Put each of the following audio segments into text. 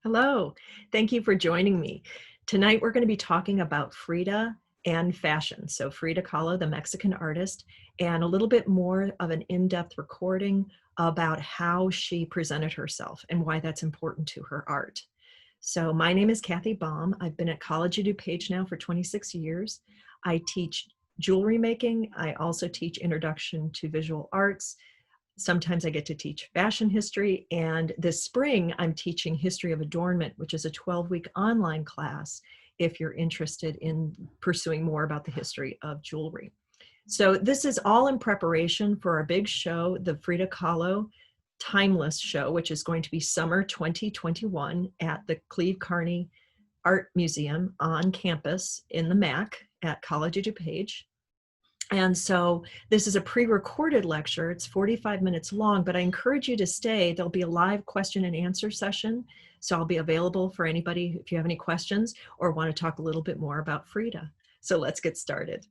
Hello, thank you for joining me. Tonight we're going to be talking about Frida and fashion. So Frida Kahlo, the Mexican artist, and a little bit more of an in-depth recording about how she presented herself and why that's important to her art. So my name is Kathy Baum. I've been at College of DuPage now for 26 years. I teach jewelry making. I also teach Introduction to Visual Arts. Sometimes I get to teach fashion history, and this spring I'm teaching History of Adornment, which is a 12-week online class if you're interested in pursuing more about the history of jewelry. So this is all in preparation for our big show, the Frida Kahlo Timeless Show, which is going to be summer 2021 at the Cleve Carney Art Museum on campus in the MAC at College of DuPage. And so this is a pre-recorded lecture. It's 45 minutes long, but I encourage you to stay. There'll be a live question and answer session. So I'll be available for anybody if you have any questions or want to talk a little bit more about Frida. So let's get started.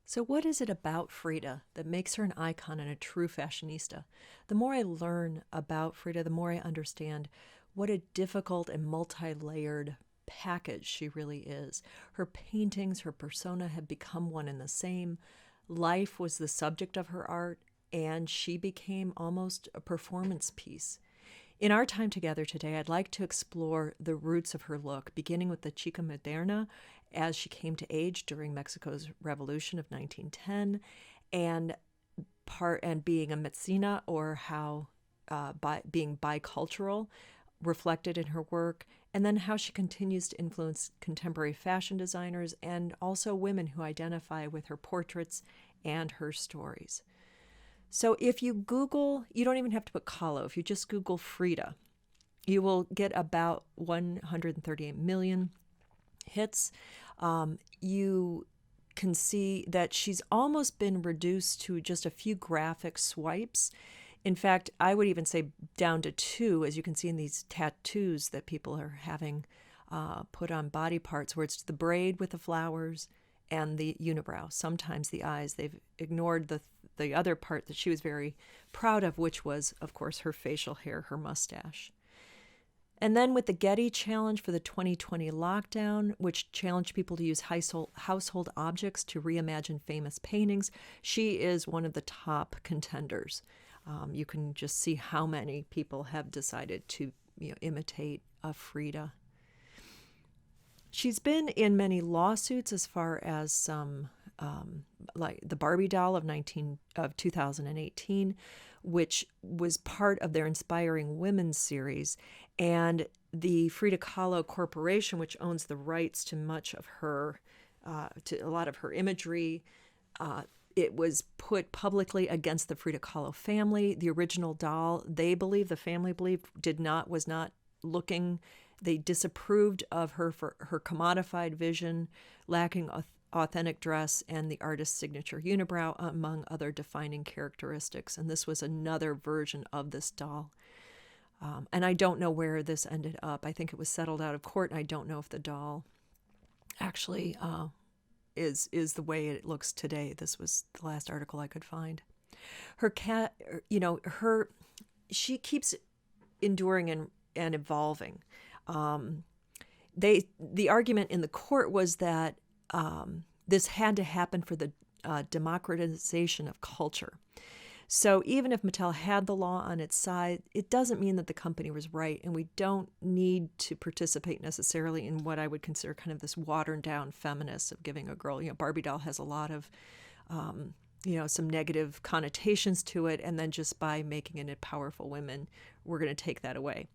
So, what is it about Frida that makes her an icon and a true fashionista? The more I learn about Frida, the more I understand what a difficult and multi layered package she really is. Her paintings, her persona have become one and the same. Life was the subject of her art, and she became almost a performance piece. In our time together today, I'd like to explore the roots of her look, beginning with the Chica Moderna as she came to age during Mexico's Revolution of 1910, and being a mezina, or how being bicultural reflected in her work, and then how she continues to influence contemporary fashion designers and also women who identify with her portraits and her stories. So if you Google, you don't even have to put Kahlo. If you just Google Frida, you will get about 138 million hits. You can see that she's almost been reduced to just a few graphic swipes. In fact, I would even say down to two, as you can see in these tattoos that people are having put on body parts, where it's the braid with the flowers and the unibrow, sometimes the eyes. They've ignored the other part that she was very proud of, which was, of course, her facial hair, her mustache. And then with the Getty Challenge for the 2020 lockdown, which challenged people to use household objects to reimagine famous paintings, she is one of the top contenders. You can just see how many people have decided to imitate a Frida. She's been in many lawsuits, as far as some like the Barbie doll of 2018, which was part of their Inspiring Women series, and the Frida Kahlo Corporation, which owns the rights to much of her, to a lot of her imagery. It was put publicly against the Frida Kahlo family. The original doll, the family believed, was not looking. They disapproved of her for her commodified vision, lacking authentic dress, and the artist's signature unibrow, among other defining characteristics. And this was another version of this doll. And I don't know where this ended up. I think it was settled out of court, and I don't know if the doll actually is the way it looks today. This was the last article I could find. Her cat, she keeps enduring and evolving. The argument in the court was that this had to happen for the democratization of culture. So even if Mattel had the law on its side, it doesn't mean that the company was right, and we don't need to participate necessarily in what I would consider kind of this watered down feminist of giving a girl, Barbie doll has a lot of, some negative connotations to it, and then just by making it a powerful women, we're going to take that away.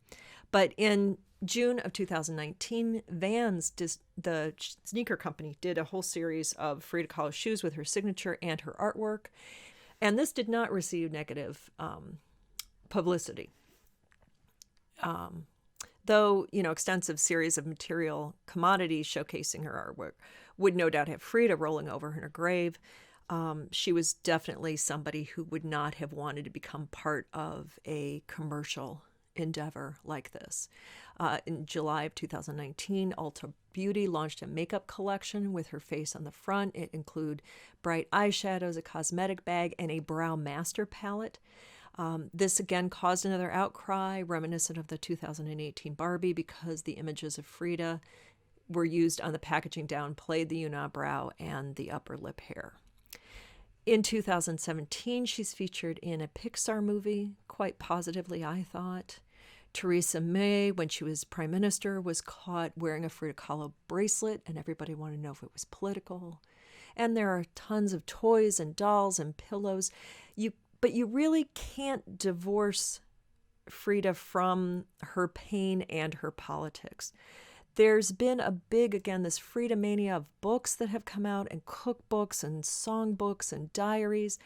But in June of 2019, Vans, the sneaker company, did a whole series of Frida Kahlo shoes with her signature and her artwork. And this did not receive negative publicity. Though, extensive series of material commodities showcasing her artwork would no doubt have Frida rolling over in her grave, she was definitely somebody who would not have wanted to become part of a commercial endeavor like this. In July of 2019, Ulta Beauty launched a makeup collection with her face on the front. It included bright eyeshadows, a cosmetic bag, and a brow master palette. This again caused another outcry, reminiscent of the 2018 Barbie, because the images of Frida were used on the packaging downplayed the unibrow and the upper lip hair. In 2017, she's featured in a Pixar movie, quite positively, I thought. Theresa May, when she was prime minister, was caught wearing a Frida Kahlo bracelet, and everybody wanted to know if it was political. And there are tons of toys and dolls and pillows. But you really can't divorce Frida from her pain and her politics. There's been a big, again, this Frida mania of books that have come out, and cookbooks and songbooks and diaries.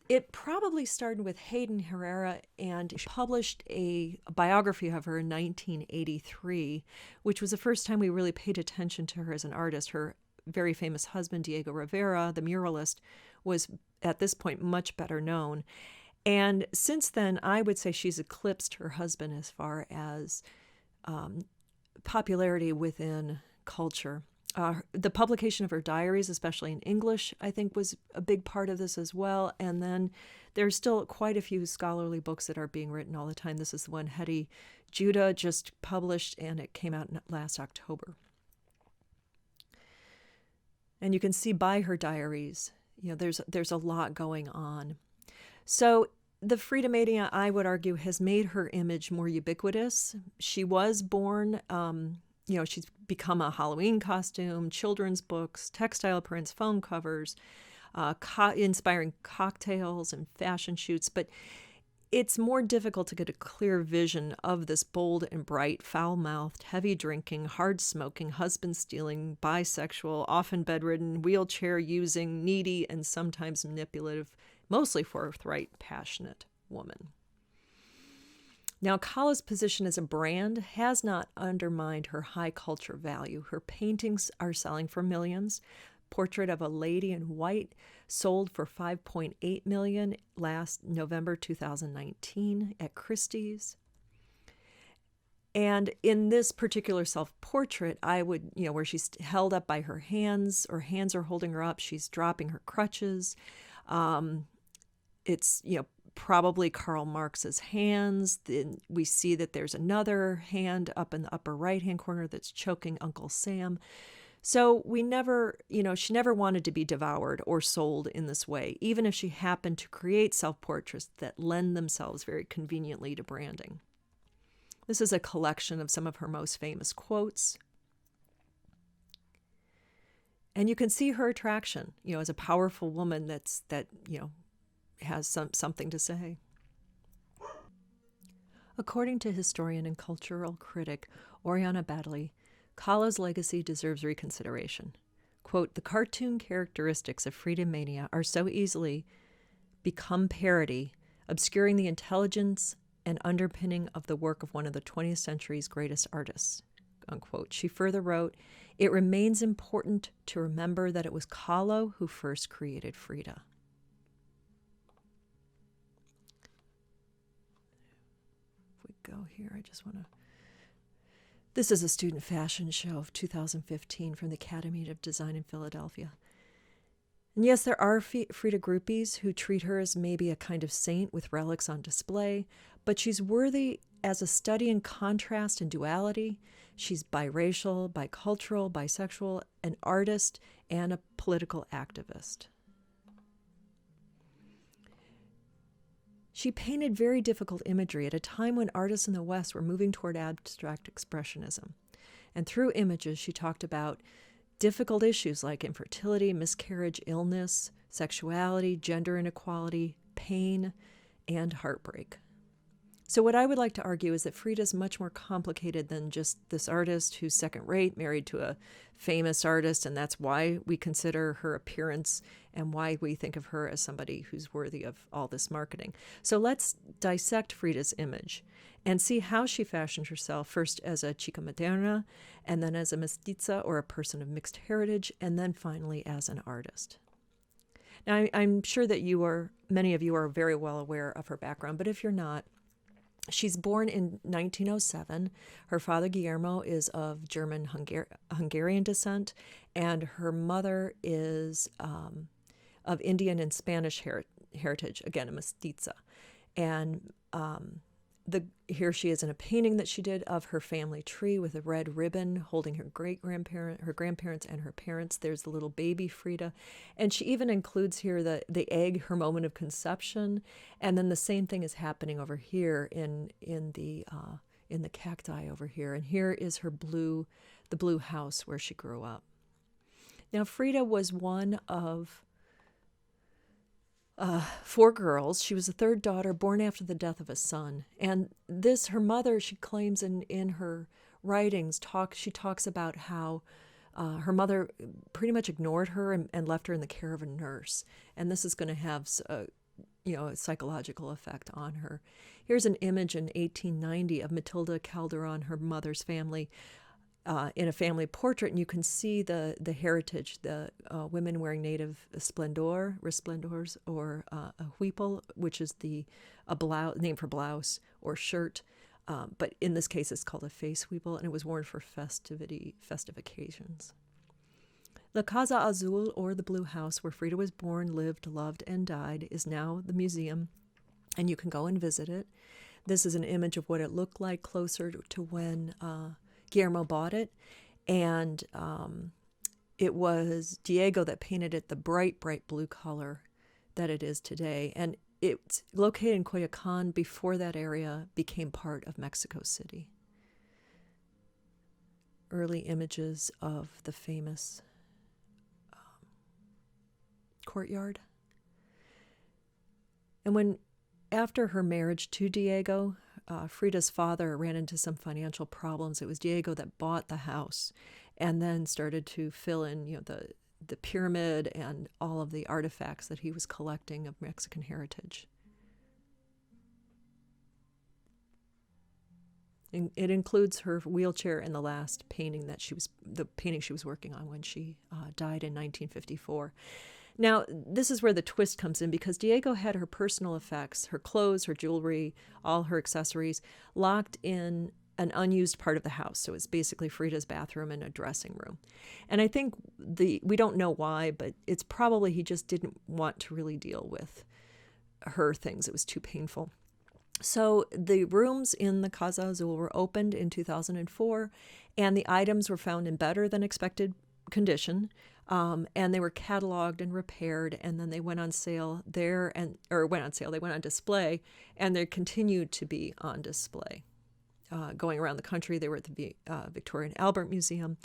It probably started with Hayden Herrera, and she published a biography of her in 1983, which was the first time we really paid attention to her as an artist. Her very famous husband, Diego Rivera, the muralist, was at this point much better known. And since then, I would say she's eclipsed her husband as far as popularity within culture. The publication of her diaries, especially in English, I think was a big part of this as well. And then there's still quite a few scholarly books that are being written all the time. This is the one Hetty Judah just published, and it came out last October. And you can see by her diaries, there's a lot going on. So the Frida mania, I would argue, has made her image more ubiquitous. She was born, she's become a Halloween costume, children's books, textile prints, phone covers, inspiring cocktails and fashion shoots. But it's more difficult to get a clear vision of this bold and bright, foul-mouthed, heavy-drinking, hard-smoking, husband-stealing, bisexual, often bedridden, wheelchair-using, needy, and sometimes manipulative, mostly forthright, passionate woman. Now, Kahlo's position as a brand has not undermined her high culture value. Her paintings are selling for millions. Portrait of a Lady in White sold for $5.8 million last November 2019 at Christie's. And in this particular self-portrait, I would, where she's held up by her hands, or hands are holding her up, she's dropping her crutches. It's, probably Karl Marx's hands. Then we see that there's another hand up in the upper right-hand corner that's choking Uncle Sam. So we never, she never wanted to be devoured or sold in this way, even if she happened to create self-portraits that lend themselves very conveniently to branding. This is a collection of some of her most famous quotes. And you can see her attraction, as a powerful woman that has something to say. According to historian and cultural critic Oriana Badley, Kahlo's legacy deserves reconsideration. Quote, "The cartoon characteristics of Frida mania are so easily become parody, obscuring the intelligence and underpinning of the work of one of the 20th century's greatest artists." Unquote. She further wrote, "It remains important to remember that it was Kahlo who first created Frida." If we go here, I just want to... This is a student fashion show of 2015 from the Academy of Design in Philadelphia. And yes, there are Frida groupies who treat her as maybe a kind of saint with relics on display, but she's worthy as a study in contrast and duality. She's biracial, bicultural, bisexual, an artist, and a political activist. She painted very difficult imagery at a time when artists in the West were moving toward abstract expressionism. And through images, she talked about difficult issues like infertility, miscarriage, illness, sexuality, gender inequality, pain, and heartbreak. So what I would like to argue is that Frida is much more complicated than just this artist who's second-rate, married to a famous artist, and that's why we consider her appearance and why we think of her as somebody who's worthy of all this marketing. So let's dissect Frida's image and see how she fashioned herself, first as a Chica Moderna, and then as a mestiza, or a person of mixed heritage, and then finally as an artist. Now, I'm sure that many of you are very well aware of her background, but if you're not, she's born in 1907. Her father, Guillermo, is of German-Hungarian descent, and her mother is of Indian and Spanish heritage, again, a mestiza. And here she is in a painting that she did of her family tree with a red ribbon holding her her grandparents, and her parents. There's the little baby Frida. And she even includes here the egg, her moment of conception. And then the same thing is happening over here in the cacti over here. And here is the blue house where she grew up. Now, Frida was one of 4 girls. She was the third daughter, born after the death of a son. And her mother, she claims in her writings, she talks about how her mother pretty much ignored her and left her in the care of a nurse. And this is going to have a psychological effect on her. Here's an image in 1890 of Matilda Calderon, her mother's family, in a family portrait, and you can see the heritage, the women wearing native resplendors, or a huipil, which is a blouse, name for blouse or shirt, but in this case it's called a face huipil, and it was worn for festive occasions. La Casa Azul, or the Blue House, where Frida was born, lived, loved, and died, is now the museum, and you can go and visit it. This is an image of what it looked like closer to when Guillermo bought it, and it was Diego that painted it the bright, bright blue color that it is today. And it's located in Coyoacan before that area became part of Mexico City. Early images of the famous courtyard. And after her marriage to Diego, Frida's father ran into some financial problems. It was Diego that bought the house and then started to fill in, the pyramid and all of the artifacts that he was collecting of Mexican heritage. It includes her wheelchair and the last painting the painting she was working on when she died in 1954. Now, this is where the twist comes in, because Diego had her personal effects, her clothes, her jewelry, all her accessories, locked in an unused part of the house. So it's basically Frida's bathroom and a dressing room. And I think we don't know why, but it's probably he just didn't want to really deal with her things. It was too painful. So the rooms in the Casa Azul were opened in 2004, and the items were found in better than expected condition. And they were cataloged and repaired, and then they went on sale they went on display, and they continued to be on display. Going around the country, they were at the Victoria and Albert Museum,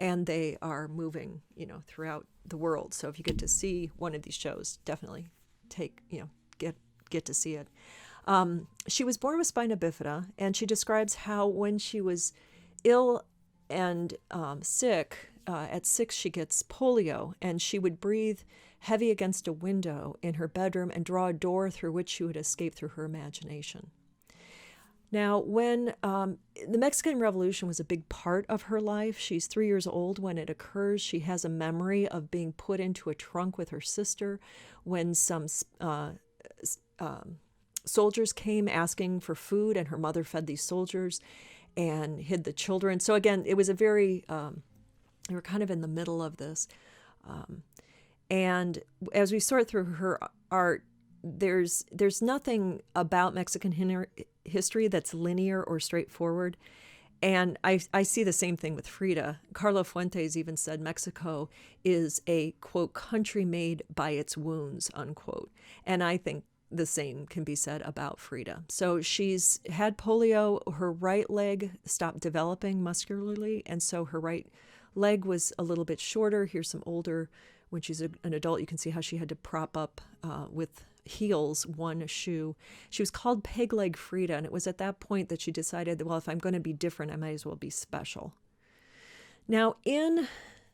and they are moving, throughout the world. So if you get to see one of these shows, definitely get to see it. She was born with spina bifida, and she describes how when she was ill and sick, at 6, she gets polio, and she would breathe heavy against a window in her bedroom and draw a door through which she would escape through her imagination. Now, when the Mexican Revolution was a big part of her life, she's 3 years old when it occurs. She has a memory of being put into a trunk with her sister when some soldiers came asking for food, and her mother fed these soldiers and hid the children. So again, it was a very... they were kind of in the middle of this. And as we sort through her art, there's nothing about Mexican history that's linear or straightforward. And I see the same thing with Frida. Carlo Fuentes even said Mexico is a, quote, country made by its wounds, unquote. And I think the same can be said about Frida. So she's had polio. Her right leg stopped developing muscularly, and so her right leg was a little bit shorter. Here's some older, when she's an adult, you can see how she had to prop up with heels one shoe. She was called Peg Leg Frida, and it was at that point that she decided that, well, if I'm going to be different, I might as well be special. Now, in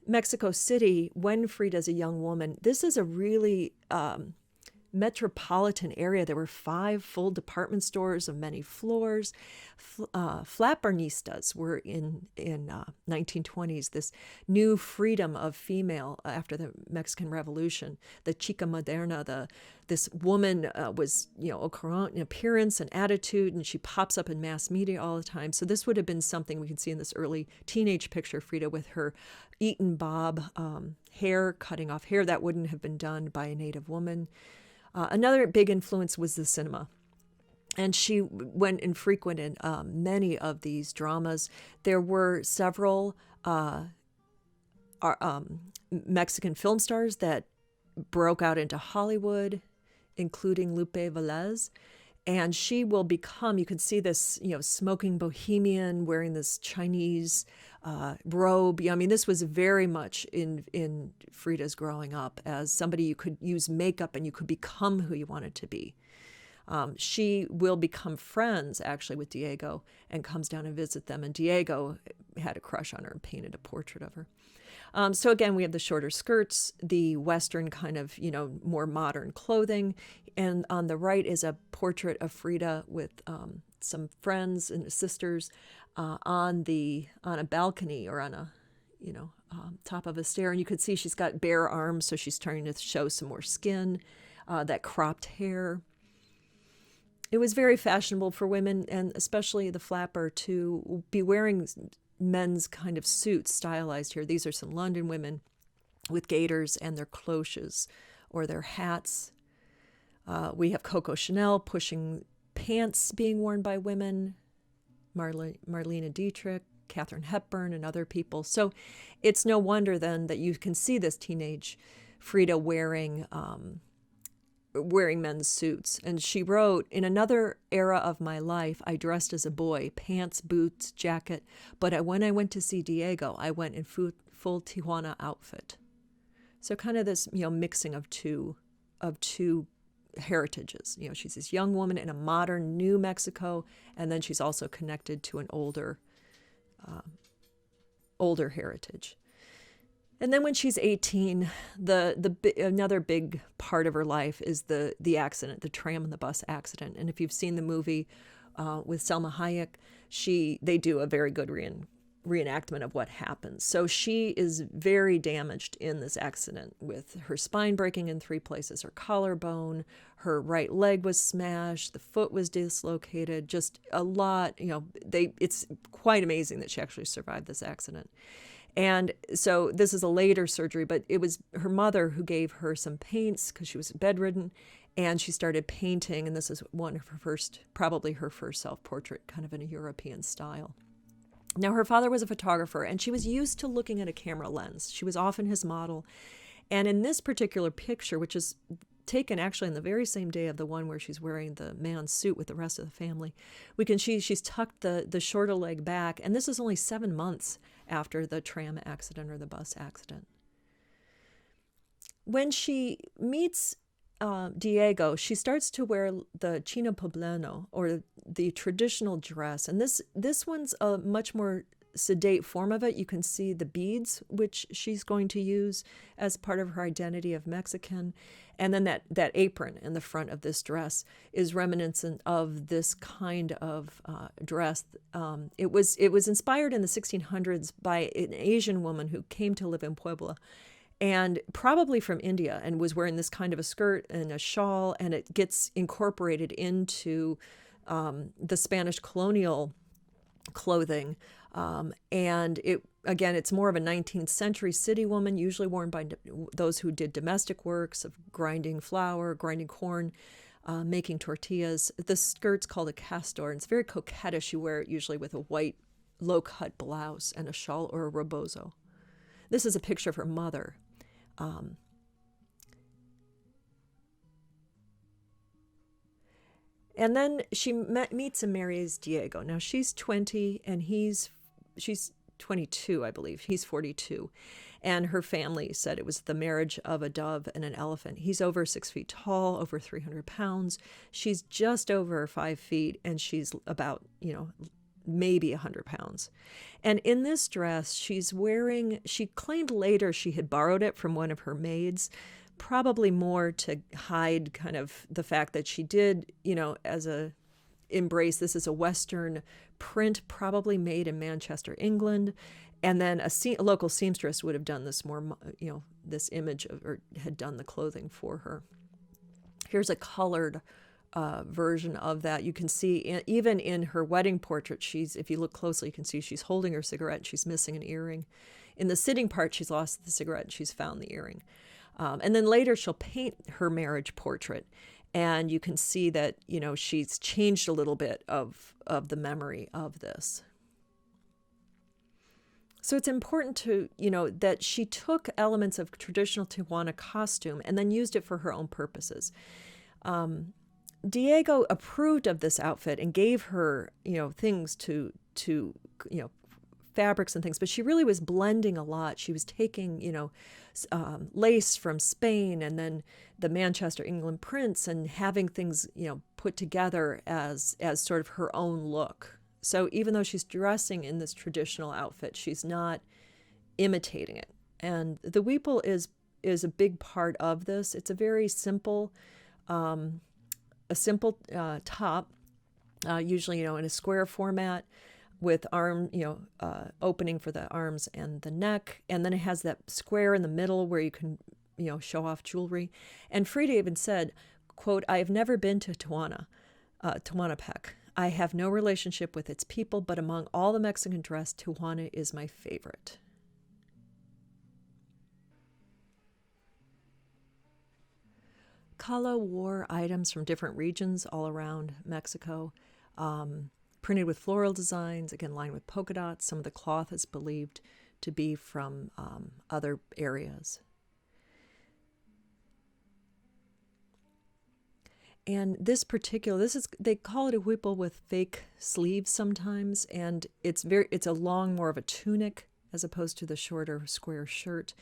Mexico City, when Frida's a young woman, this is a really metropolitan area. There were 5 full department stores of many floors. Flapernistas were in 1920s, this new freedom of female after the Mexican Revolution. The Chica Moderna, this woman was, au courant in appearance and attitude, and she pops up in mass media all the time. So this would have been something we can see in this early teenage picture, Frida, with her Eton bob hair, cutting off hair that wouldn't have been done by a native woman. Another big influence was the cinema. And she went infrequent in many of these dramas. There were several Mexican film stars that broke out into Hollywood, including Lupe Velez. And she will become, you can see this, smoking bohemian wearing this Chinese robe. I mean, this was very much in Frida's growing up as somebody you could use makeup and you could become who you wanted to be. She will become friends actually with Diego and comes down and visit them. And Diego had a crush on her and painted a portrait of her. So again, we have the shorter skirts, the Western kind of, more modern clothing. And on the right is a portrait of Frida with some friends and sisters on a balcony or on a, top of a stair. And you could see she's got bare arms, so she's starting to show some more skin, that cropped hair. It was very fashionable for women, and especially the flapper, to be wearing men's kind of suits stylized here. These are some London women with gaiters and their cloches or their hats. We have Coco Chanel pushing pants being worn by women, Marlene Dietrich, Katharine Hepburn, and other people. So it's no wonder then that you can see this teenage Frida wearing men's suits. And she wrote, "In another era of my life, I dressed as a boy, pants, boots, jacket. But when I went to see Diego, I went in full Tehuana outfit." So kind of this, mixing of two heritages. She's this young woman in a modern New Mexico, and then she's also connected to an older heritage. And then when she's 18, another big part of her life is the accident, the tram and the bus accident. And if you've seen the movie with Selma Hayek, they do a very good reenactment of what happens. So she is very damaged in this accident, with her spine breaking in 3 places, her collarbone, her right leg was smashed, the foot was dislocated, just a lot. It's quite amazing that she actually survived this accident. And so this is a later surgery, but it was her mother who gave her some paints because she was bedridden, and she started painting. And this is probably her first self-portrait, kind of in a European style. Now, her father was a photographer, and she was used to looking at a camera lens. She was often his model. And in this particular picture, which is taken actually on the very same day of the one where she's wearing the man's suit with the rest of the family, we can see she's tucked the shorter leg back. And this is only 7 months after the tram accident or the bus accident. When she meets Diego, she starts to wear the chino poblano, or the traditional dress. And this one's a much more sedate form of it. You can see the beads, which she's going to use as part of her identity of Mexican. And then that apron in the front of this dress is reminiscent of this kind of dress. It was inspired in the 1600s by an Asian woman who came to live in Puebla, and probably from India, and was wearing this kind of a skirt and a shawl, and it gets incorporated into the Spanish colonial clothing. And it's more of a 19th century city woman, usually worn by those who did domestic works of grinding flour, grinding corn, making tortillas. The skirt's called a castor, and it's very coquettish. You wear it usually with a white low-cut blouse and a shawl or a rebozo. This is a picture of her mother. And then she meets and marries Diego. Now she's 20 and she's 22, I believe. He's 42. And her family said it was the marriage of a dove and an elephant. He's over 6 feet tall, over 300 pounds. She's just over 5 feet, and she's about, maybe 100 pounds. And in this dress, she claimed later she had borrowed it from one of her maids, probably more to hide kind of the fact that she did, embrace this as a Western print, probably made in Manchester, England. And then a local seamstress would have done this more, this image or had done the clothing for her. Here's a colored version of that. You can see even in her wedding portrait, if you look closely, you can see she's holding her cigarette and she's missing an earring. In the sitting part, she's lost the cigarette and she's found the earring. And then later she'll paint her marriage portrait. And you can see that, she's changed a little bit of the memory of this. So it's important to, that she took elements of traditional Tehuana costume and then used it for her own purposes. Diego approved of this outfit and gave her, things to fabrics and things, but she really was blending a lot. She was taking, lace from Spain and then the Manchester England prints and having things, put together as sort of her own look. So even though she's dressing in this traditional outfit, she's not imitating it. And the weeple is a big part of this. It's a very simple, top, usually, in a square format with arm, opening for the arms and the neck. And then it has that square in the middle where you can, show off jewelry. And Frida even said, quote, "I have never been to Tehuantepec. I have no relationship with its people, but among all the Mexican dress, Tehuana is my favorite." Kahlo wore items from different regions all around Mexico, printed with floral designs, again lined with polka dots. Some of the cloth is believed to be from other areas. And they call it a huipil with fake sleeves sometimes, and it's a long, more of a tunic as opposed to the shorter square shirt.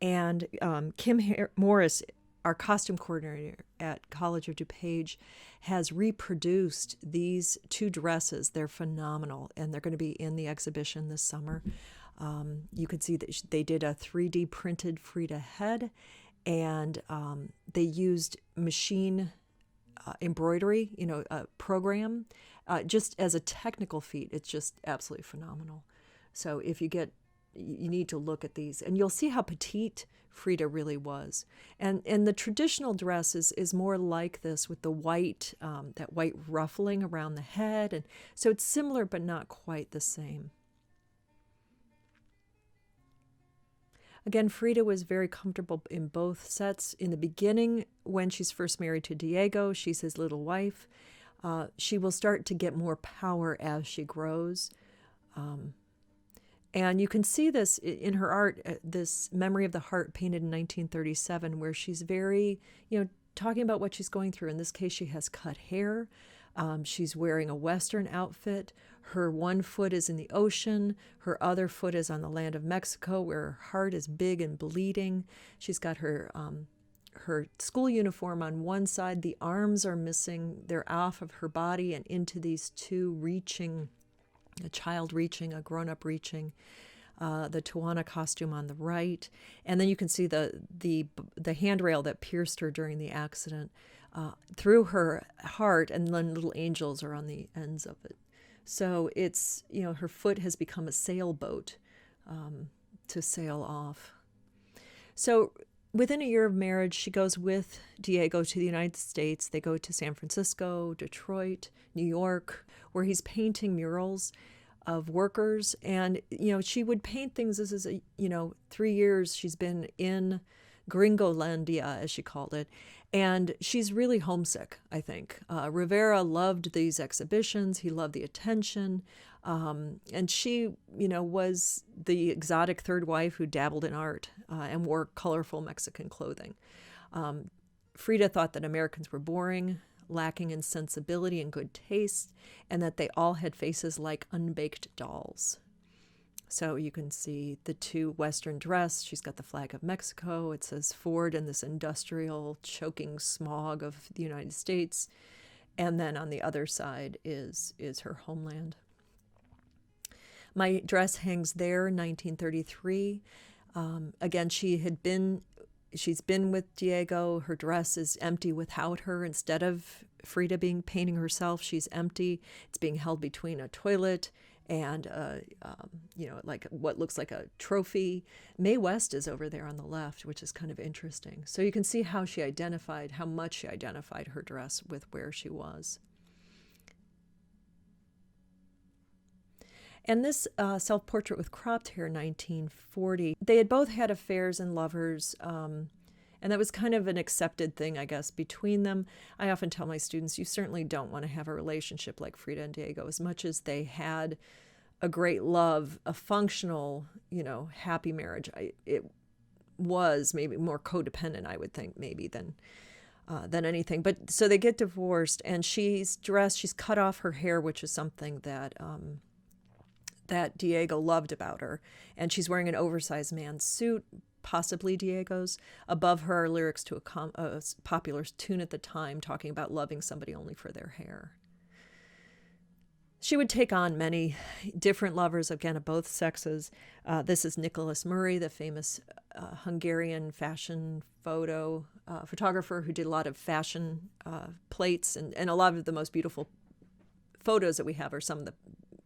And Kim Morris, our costume coordinator at College of DuPage, has reproduced these two dresses. They're phenomenal, and they're going to be in the exhibition this summer. You can see that they did a 3D printed Frida head, and they used machine embroidery, a program, just as a technical feat. It's just absolutely phenomenal. So if you need to look at these, and you'll see how petite Frida really was. And the traditional dress is more like this, with the white, that white ruffling around the head. And so it's similar, but not quite the same. Again, Frida was very comfortable in both sets. In the beginning, when she's first married to Diego, she's his little wife. She will start to get more power as she grows. And you can see this in her art, this Memory of the Heart painted in 1937, where she's very, talking about what she's going through. In this case, she has cut hair. She's wearing a Western outfit. Her one foot is in the ocean. Her other foot is on the land of Mexico, where her heart is big and bleeding. She's got her school uniform on one side. The arms are missing. They're off of her body and into these two reaching, a child reaching, a grown-up reaching. The Tehuana costume on the right. And then you can see the handrail that pierced her during the accident through her heart, and then little angels are on the ends of it. So it's, her foot has become a sailboat to sail off. So within a year of marriage, she goes with Diego to the United States. They go to San Francisco, Detroit, New York, where he's painting murals of workers. And, she would paint things. This is 3 years she's been in Gringolandia, as she called it. And she's really homesick, I think. Rivera loved these exhibitions. He loved the attention. And she, was the exotic third wife who dabbled in art and wore colorful Mexican clothing. Frida thought that Americans were boring, lacking in sensibility and good taste, and that they all had faces like unbaked dolls. So you can see the two Western dress. She's got the flag of Mexico. It says Ford in this industrial choking smog of the United States. And then on the other side is her homeland. My dress hangs there, 1933. Again, she's been with Diego. Her dress is empty without her. Instead of Frida painting herself, she's empty. It's being held between a toilet and like what looks like a trophy. Mae West is over there on the left, which is kind of interesting. So you can see how much she identified her dress with where she was. And this self-portrait with cropped hair, 1940, they had both had affairs and lovers, and And that was kind of an accepted thing, I guess, between them. I often tell my students, you certainly don't want to have a relationship like Frida and Diego. As much as they had a great love, a functional, happy marriage, it was maybe more codependent, I would think, maybe than anything. But so they get divorced, and she's cut off her hair, which is something that that Diego loved about her. And she's wearing an oversized man's suit, possibly Diego's. Above her are lyrics to a popular tune at the time talking about loving somebody only for their hair. She would take on many different lovers, again, of both sexes. This is Nicholas Murray, the famous Hungarian fashion photographer who did a lot of fashion plates. And a lot of the most beautiful photos that we have are some of the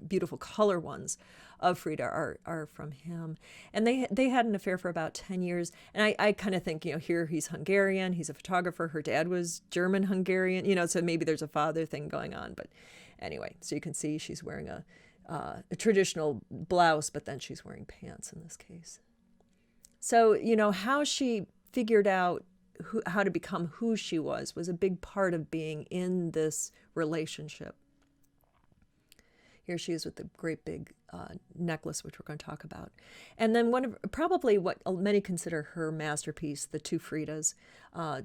beautiful color ones of Frida are from him. And they had an affair for about 10 years. And I kind of think, here he's Hungarian, he's a photographer. Her dad was German-Hungarian, so maybe there's a father thing going on. But anyway, so you can see she's wearing a traditional blouse, but then she's wearing pants in this case. So, how she figured out how to become who she was a big part of being in this relationship. Here she is with the great big necklace, which we're going to talk about. And then probably what many consider her masterpiece, The Two Fridas,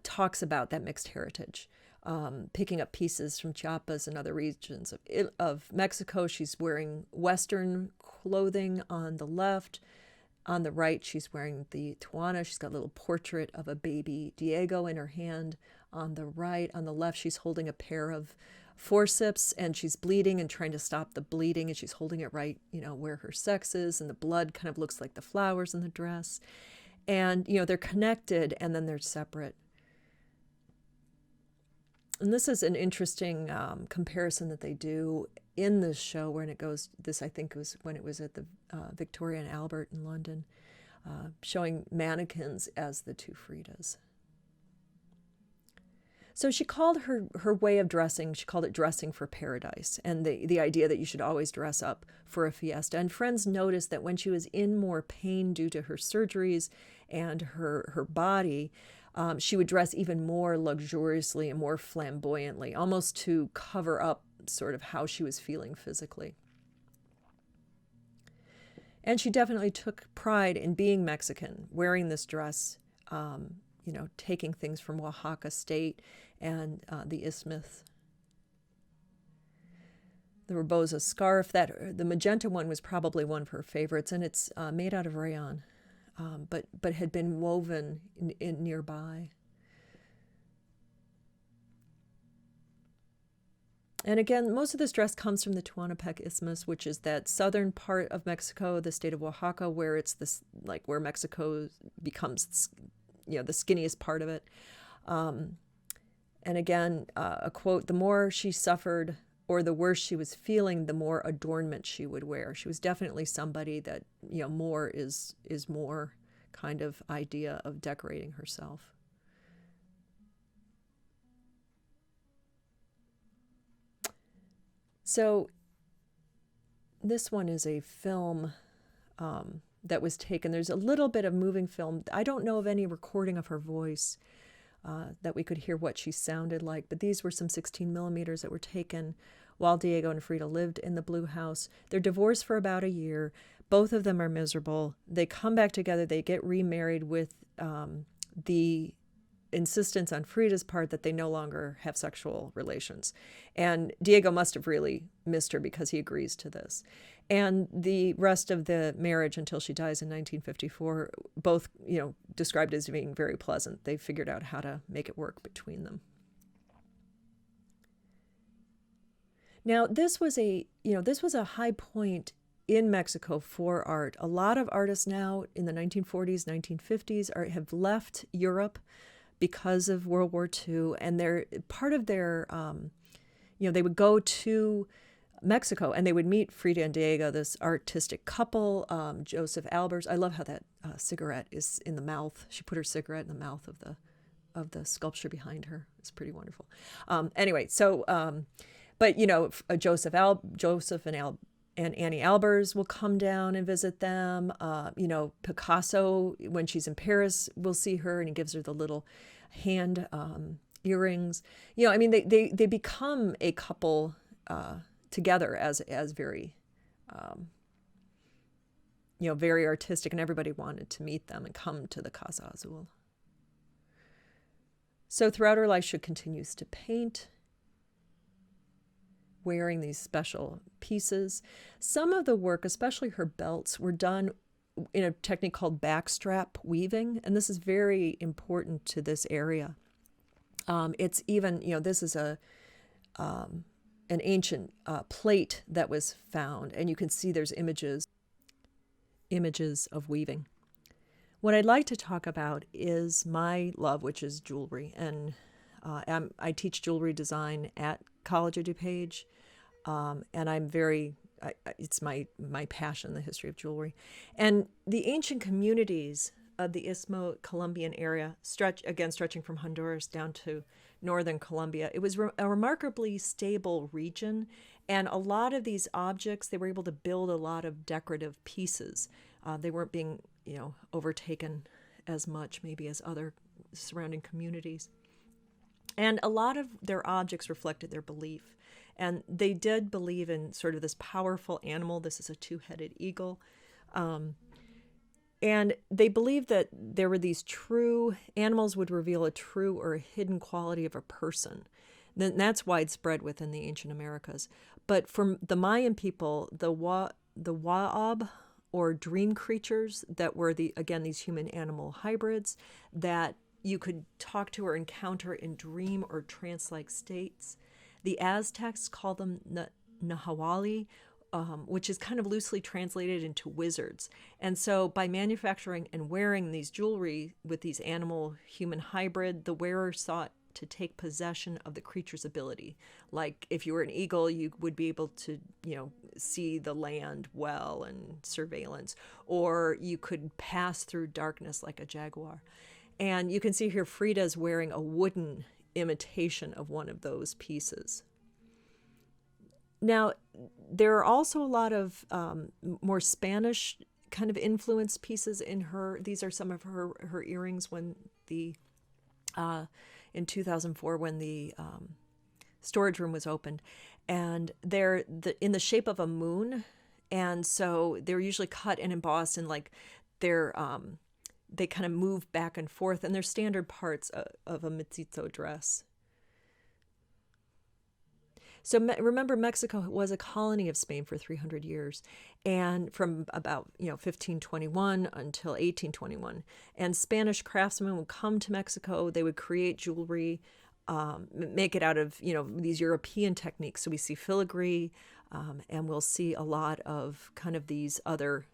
talks about that mixed heritage. Picking up pieces from Chiapas and other regions of Mexico. She's wearing Western clothing on the left. On the right, she's wearing the Tehuana. She's got a little portrait of a baby Diego in her hand on the right. On the left, she's holding a pair of forceps, and she's bleeding and trying to stop the bleeding, and she's holding it right, where her sex is, and the blood kind of looks like the flowers in the dress. And, they're connected, and then they're separate. And this is an interesting comparison that they do in this show, when it goes, this I think was when it was at the Victoria and Albert in London, showing mannequins as the two Fridas. So she called her way of dressing, she called it dressing for paradise, and the idea that you should always dress up for a fiesta. And friends noticed that when she was in more pain due to her surgeries and her body, she would dress even more luxuriously and more flamboyantly, almost to cover up sort of how she was feeling physically. And she definitely took pride in being Mexican, wearing this dress, taking things from Oaxaca State and the Isthmus. The Reboza scarf, the magenta one was probably one of her favorites, and it's made out of rayon. But had been woven in nearby. And again, most of this dress comes from the Tehuantepec Isthmus, which is that southern part of Mexico, the state of Oaxaca, where it's this, like where Mexico becomes, the skinniest part of it. And again, a quote: "The more she suffered, or the worse she was feeling, the more adornment she would wear." She was definitely somebody that, more is more kind of idea of decorating herself. So this one is a film that was taken. There's a little bit of moving film. I don't know of any recording of her voice that we could hear what she sounded like, but these were some 16 millimeters that were taken while Diego and Frida lived in the Blue House. They're divorced for about a year. Both of them are miserable. They come back together. They get remarried with the insistence on Frida's part that they no longer have sexual relations. And Diego must have really missed her because he agrees to this. And the rest of the marriage until she dies in 1954, both, described as being very pleasant. They figured out how to make it work between them. Now, this was a high point in Mexico for art. A lot of artists now in the 1940s, 1950s have left Europe because of World War II, and they're part of their, they would go to Mexico and they would meet Frida and Diego, this artistic couple, Joseph Albers. I love how that cigarette is in the mouth. She put her cigarette in the mouth of the sculpture behind her. It's pretty wonderful. Anyway, so, but Joseph and and Annie Albers will come down and visit them. Picasso, when she's in Paris, will see her, and he gives her the little hand earrings. They become a couple together as very very artistic, and everybody wanted to meet them and come to the Casa Azul. So throughout her life, she continues to paint, wearing these special pieces. Some of the work, especially her belts, were done in a technique called backstrap weaving, and this is very important to this area. It's even, this is an ancient plate that was found, and you can see there's images of weaving. What I'd like to talk about is my love, which is jewelry, and I teach jewelry design at College of DuPage, and it's my passion, the history of jewelry. And the ancient communities of the Istmo-Colombian area, stretching from Honduras down to northern Colombia, it was a remarkably stable region, and a lot of these objects, they were able to build a lot of decorative pieces. They weren't being, overtaken as much maybe as other surrounding communities. And a lot of their objects reflected their belief. And they did believe in sort of this powerful animal. This is a two-headed eagle. And they believed that there were these true animals would reveal a true or a hidden quality of a person. Then that's widespread within the ancient Americas. But for the Mayan people, the Wa'ab, or dream creatures that were these human animal hybrids that you could talk to or encounter in dream or trance-like states. The Aztecs call them Nahuali, which is kind of loosely translated into wizards. And so by manufacturing and wearing these jewelry with these animal human hybrid, the wearer sought to take possession of the creature's ability. Like if you were an eagle, you would be able to, see the land well and surveillance, or you could pass through darkness like a jaguar. And you can see here Frida's wearing a wooden imitation of one of those pieces. Now, there are also a lot of more Spanish kind of influenced pieces in her. These are some of her earrings when in 2004 when the storage room was opened, and they're in the shape of a moon, and so they're usually cut and embossed, and they kind of move back and forth, and they're standard parts of a mestizo dress. So remember, Mexico was a colony of Spain for 300 years, and from about 1521 until 1821. And Spanish craftsmen would come to Mexico. They would create jewelry, make it out of these European techniques. So we see filigree, and we'll see a lot of kind of these other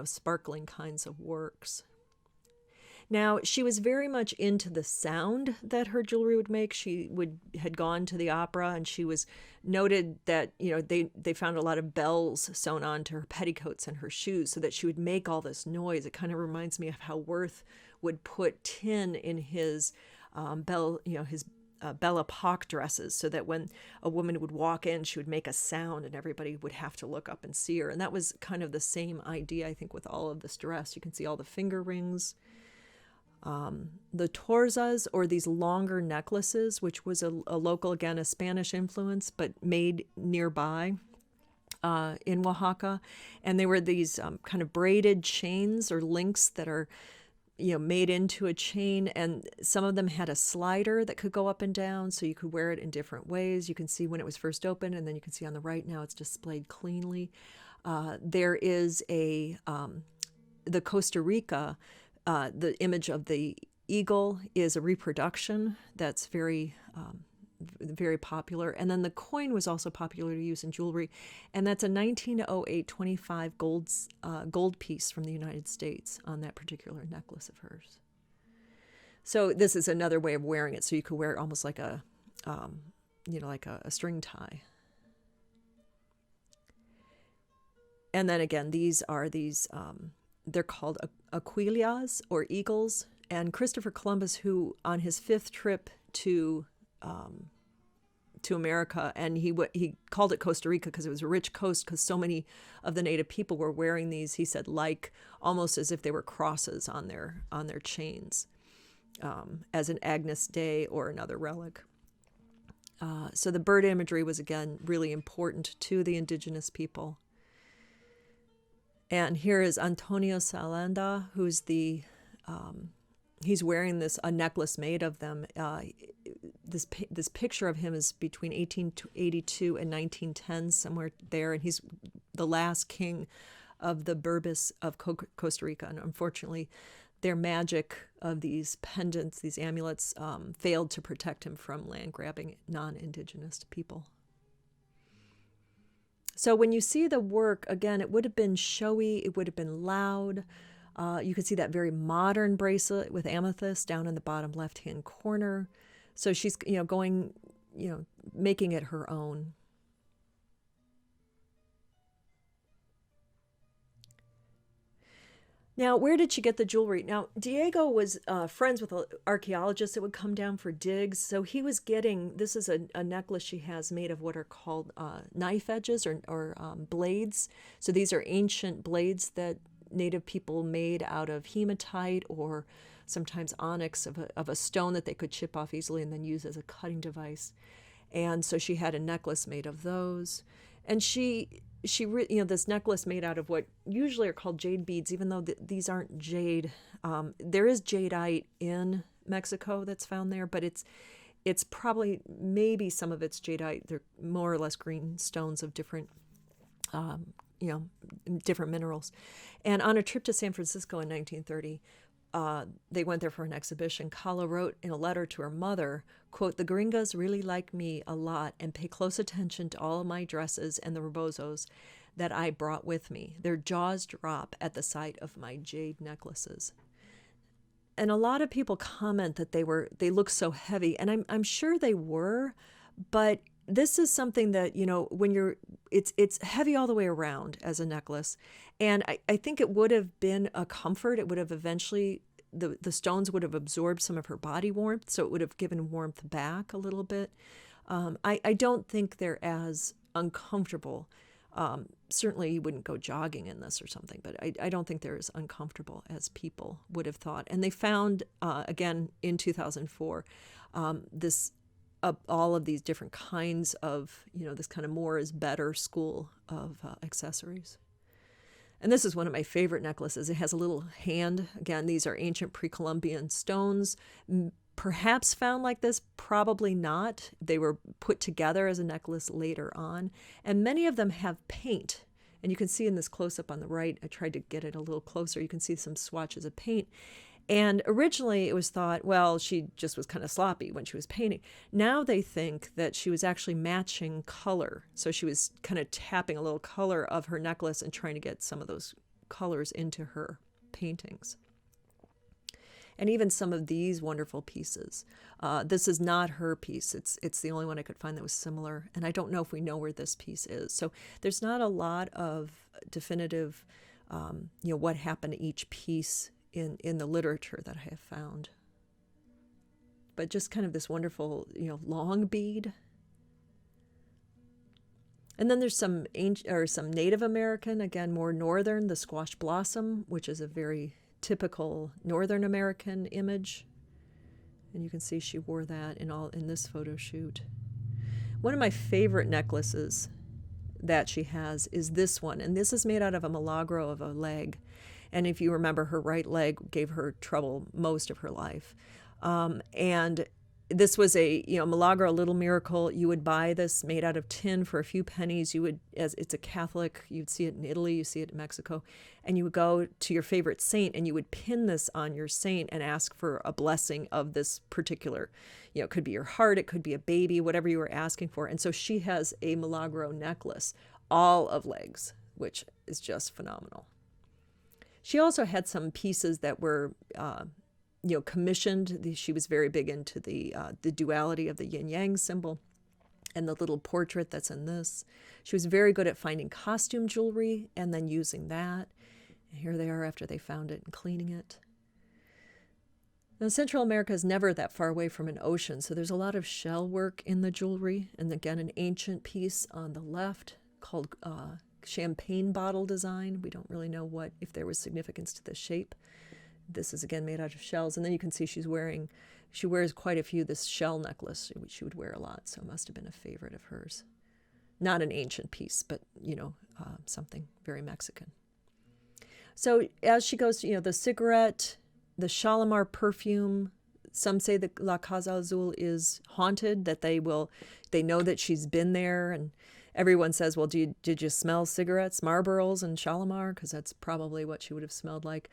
sparkling kinds of works. Now, she was very much into the sound that her jewelry would make. She had gone to the opera, and she was noted that, they found a lot of bells sewn onto her petticoats and her shoes so that she would make all this noise. It kind of reminds me of how Worth would put tin in his Belle Epoque dresses, so that when a woman would walk in, she would make a sound and everybody would have to look up and see her. And that was kind of the same idea, I think, with all of this dress. You can see all the finger rings. The torzas, or these longer necklaces, which was a local, again, a Spanish influence, but made nearby in Oaxaca. And they were these kind of braided chains or links that are, made into a chain. And some of them had a slider that could go up and down, so you could wear it in different ways. You can see when it was first opened, and then you can see on the right now it's displayed cleanly. There is the Costa Rica, the image of the eagle is a reproduction that's very, very popular. And then the coin was also popular to use in jewelry. And that's a 1908 25 gold piece from the United States on that particular necklace of hers. So this is another way of wearing it. So you could wear it almost like a string tie. And then again, these they're called aquilias, or eagles. And Christopher Columbus, who on his 5th trip to to America, and he called it Costa Rica because it was a rich coast, because so many of the native people were wearing these, he said, like almost as if they were crosses on their chains, as an Agnus Dei or another relic. So the bird imagery was, again, really important to the indigenous people. And here is Antonio Salanda, who's he's wearing a necklace made of them. This picture of him is between 1882 and 1910, somewhere there, and he's the last king of the Burbis of Costa Rica. And unfortunately, their magic of these pendants, these amulets, failed to protect him from land-grabbing non-indigenous people. So when you see the work, again, it would have been showy, it would have been loud. You could see that very modern bracelet with amethyst down in the bottom left-hand corner. So she's, making it her own. Now, where did she get the jewelry? Now, Diego was friends with archaeologists that would come down for digs. So he was this is a necklace she has made of what are called knife edges or blades. So these are ancient blades that native people made out of hematite or sometimes onyx of a stone that they could chip off easily and then use as a cutting device. And so she had a necklace made of those. And this necklace made out of what usually are called jade beads, even though these aren't jade. There is jadeite in Mexico that's found there, but it's probably, maybe some of it's jadeite. They're more or less green stones of different different minerals. And on a trip to San Francisco in 1930, they went there for an exhibition. Kahlo wrote in a letter to her mother, quote, "The gringas really like me a lot and pay close attention to all of my dresses and the rebozos that I brought with me. Their jaws drop at the sight of my jade necklaces." And a lot of people comment that they look so heavy, and I'm sure they were, but this is something that, when it's heavy all the way around as a necklace. And I think it would have been a comfort. It would have eventually, the stones would have absorbed some of her body warmth, so it would have given warmth back a little bit. I don't think they're as uncomfortable. Certainly you wouldn't go jogging in this or something, but I don't think they're as uncomfortable as people would have thought. And they found, again, in 2004, all of these different kinds of, this kind of more is better school of accessories. And this is one of my favorite necklaces. It has a little hand. Again, these are ancient pre-Columbian stones, perhaps found like this, probably not. They were put together as a necklace later on. And many of them have paint. And you can see in this close-up on the right, I tried to get it a little closer. You can see some swatches of paint. And originally it was thought, well, she just was kind of sloppy when she was painting. Now they think that she was actually matching color. So she was kind of tapping a little color of her necklace and trying to get some of those colors into her paintings. And even some of these wonderful pieces. This is not her piece. It's the only one I could find that was similar. And I don't know if we know where this piece is. So there's not a lot of definitive, what happened to each piece in the literature that I have found. But just kind of this wonderful, long bead. And then there's some Native American, again, more northern, the squash blossom, which is a very typical Northern American image. And you can see she wore that in this photo shoot. One of my favorite necklaces that she has is this one. And this is made out of a milagro of a leg. And if you remember, her right leg gave her trouble most of her life. And this was a milagro, a little miracle. You would buy this made out of tin for a few pennies. As it's a Catholic, you'd see it in Italy, you see it in Mexico, and you would go to your favorite saint and you would pin this on your saint and ask for a blessing of this particular, it could be your heart, it could be a baby, whatever you were asking for. And so she has a milagro necklace, all of legs, which is just phenomenal. She also had some pieces that were, commissioned. She was very big into the duality of the yin-yang symbol and the little portrait that's in this. She was very good at finding costume jewelry and then using that. And here they are after they found it and cleaning it. Now, Central America is never that far away from an ocean, so there's a lot of shell work in the jewelry. And again, an ancient piece on the left called champagne bottle design. We don't really know if there was significance to the shape. This is again made out of shells. And then you can see she wears quite a few, this shell necklace, which she would wear a lot. So it must have been a favorite of hers. Not an ancient piece, but, something very Mexican. So as she goes, the cigarette, the Shalimar perfume, some say that La Casa Azul is haunted, that they know that she's been there. And everyone says, well, did you smell cigarettes, Marlboros and Shalimar? Because that's probably what she would have smelled like.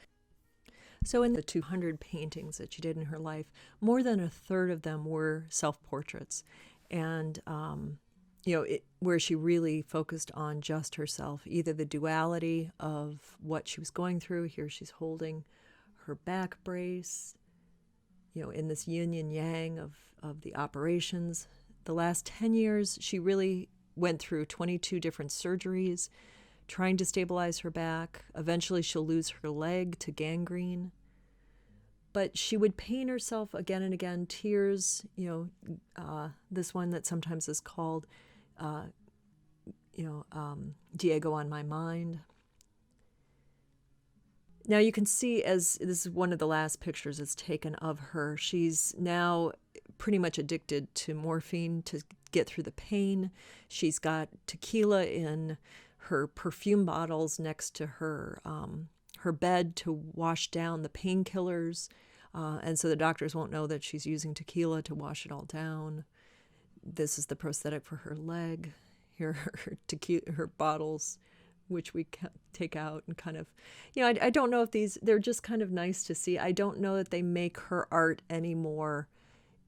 So in the 200 paintings that she did in her life, more than a third of them were self-portraits. And, where she really focused on just herself, either the duality of what she was going through. Here she's holding her back brace, in this yin and yang of the operations. The last 10 years, she really went through 22 different surgeries, trying to stabilize her back. Eventually, she'll lose her leg to gangrene. But she would paint herself again and again, tears, this one that sometimes is called, Diego on My Mind. Now you can see, as this is one of the last pictures that's taken of her, she's now pretty much addicted to morphine to get through the pain. She's got tequila in her perfume bottles next to her bed to wash down the painkillers. And so the doctors won't know that she's using tequila to wash it all down. This is the prosthetic for her leg. Here are her bottles, which we take out and kind of, I don't know if they're just kind of nice to see. I don't know that they make her art any more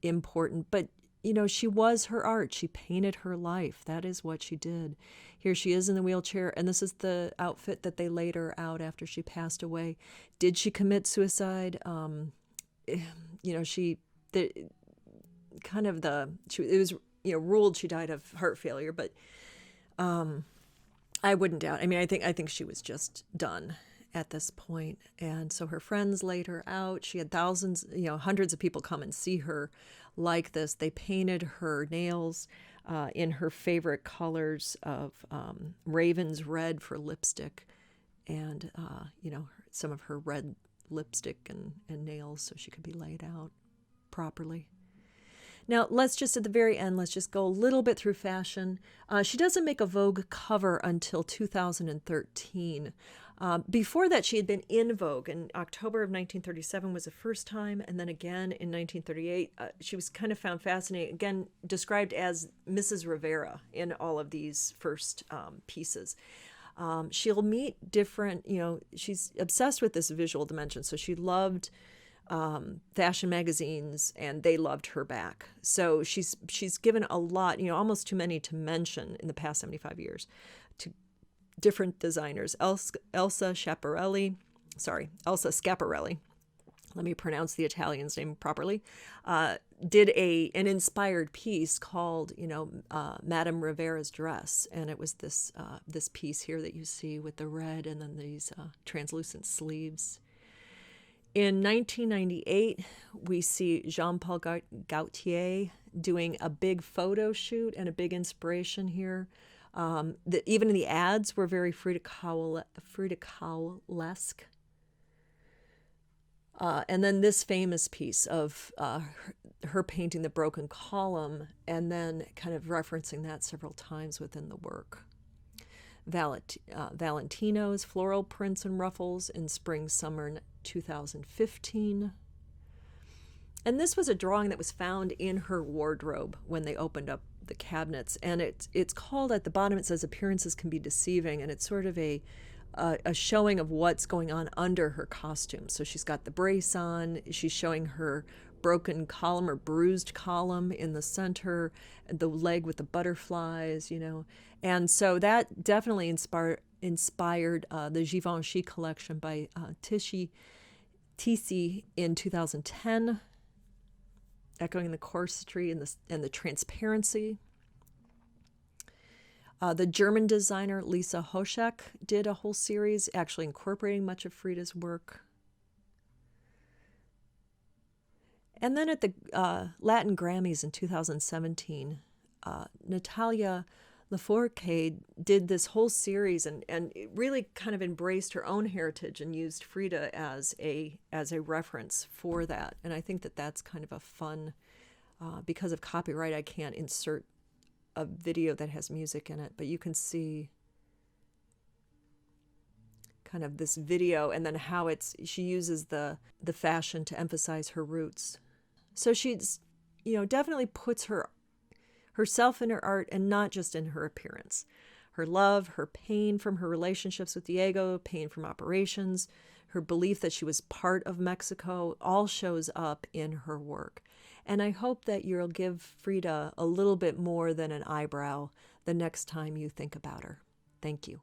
important, but, she was her art. She painted her life. That is what she did. Here she is in the wheelchair, and this is the outfit that they laid her out after she passed away. Did she commit suicide? It was, ruled she died of heart failure, but I wouldn't doubt. I think she was just done at this point. And so her friends laid her out. She had thousands, hundreds of people come and see her like this. They painted her nails in her favorite colors of Raven's red for lipstick, and some of her red lipstick and nails so she could be laid out properly. Now, let's just, at the very end, let's just go a little bit through fashion. She doesn't make a Vogue cover until 2013. Before that, she had been in Vogue. In October of 1937 was the first time, and then again in 1938. She was kind of found fascinating, again, described as Mrs. Rivera in all of these first pieces. She'll meet different, she's obsessed with this visual dimension, so she loved fashion magazines, and they loved her back. So she's given a lot, almost too many to mention in the past 75 years, to different designers. Elsa Schiaparelli, let me pronounce the Italian's name properly, did an inspired piece called, Madame Rivera's Dress, and it was this piece here that you see with the red and then these translucent sleeves. In 1998, we see Jean-Paul Gaultier doing a big photo shoot and a big inspiration here. Even the ads were very Frida Kahlo-esque. And then this famous piece of her painting the broken column and then kind of referencing that several times within the work. Valentino's floral prints and ruffles in spring-summer 2015. And this was a drawing that was found in her wardrobe when they opened up the cabinets. And it's called, at the bottom it says, appearances can be deceiving. And it's sort of a showing of what's going on under her costume. So she's got the brace on. She's showing her broken column or bruised column in the center, the leg with the butterflies, And so that definitely inspired the Givenchy collection by Tisci in 2010, echoing the corsetry and the transparency. The German designer Lisa Hoschek did a whole series actually incorporating much of Frida's work. And then at the Latin Grammys in 2017, Natalia Lafourcade did this whole series and it really kind of embraced her own heritage and used Frida as a reference for that. And I think that that's kind of a fun, because of copyright, I can't insert a video that has music in it, but you can see kind of this video and then how she uses the fashion to emphasize her roots. So she's, definitely puts herself in her art and not just in her appearance. Her love, her pain from her relationships with Diego, pain from operations, her belief that she was part of Mexico, all shows up in her work. And I hope that you'll give Frida a little bit more than an eyebrow the next time you think about her. Thank you.